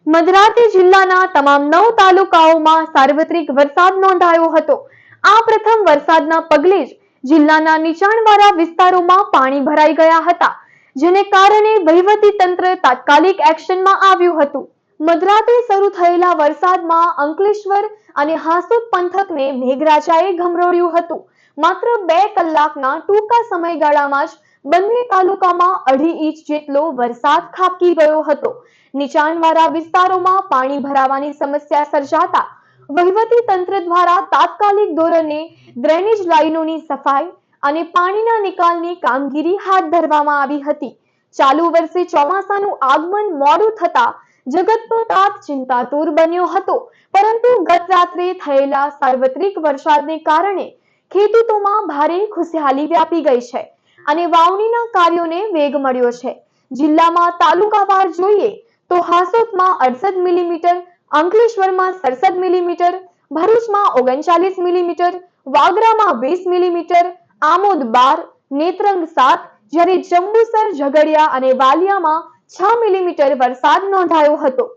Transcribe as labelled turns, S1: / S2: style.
S1: મધરાતે જિલ્લાના તમામ 9 તાલુકાઓમાં સાર્વત્રિક વરસાદ નોંધાયો હતો. આ પ્રથમ વરસાદના પગલે જ જિલ્લાના નીચાણવાળા વિસ્તારોમાં પાણી ભરાઈ ગયા હતા, જેને કારણે વહીવટી તંત્ર તાત્કાલિક એક્શનમાં આવ્યું હતું. મધરાતે શરૂ થયેલા વરસાદમાં અંકલેશ્વર અને હાસોટ પંથકને મેઘરાજાએ ગમરોળ્યું હતું. માત્ર 2 કલાકના ટૂંકા સમયગાળામાં જ બંને તાલુકામાં 2.5 ઇંચ જેટલો વરસાદ ખાબકી ગયો હતો. નીચાણવાળા વિસ્તારોમાં પાણી ભરાવાની સમસ્યા સર્જાતા વહીવટી તંત્ર દ્વારા તાત્કાલિક ધોરણે ડ્રેનેજ લાઇનોની સફાઈ અને પાણીના નિકાલની કામગીરી હાથ ધરવામાં આવી હતી. ચાલુ વર્ષે ચોમાસાનું આગમન મોડું થતા જગતનો તાત ચિંતાતુર બન્યો હતો, પરંતુ ગત રાત્રે થયેલા સાર્વત્રિક વરસાદને કારણે ખેડૂતોમાં ભારે ખુશહાલી વ્યાપી ગઈ છે અને વાવણીના કાર્યોને વેગ મળ્યો છે. જિલ્લામાં તાલુકાવાર જોઈએ તો હાસોટમાં 68 મિલીમીટર, અંકલેશ્વરમાં 67 મિલીમીટર, ભરૂચમાં 39 મિલીમીટર, વાગરામાં 20 મિલીમીટર, આમોદ 12, નેત્રંગ 7, જ્યારે જંબુસર, ઝઘડિયા અને વાલિયામાં 6 મિલીમીટર વરસાદ નોંધાયો હતો.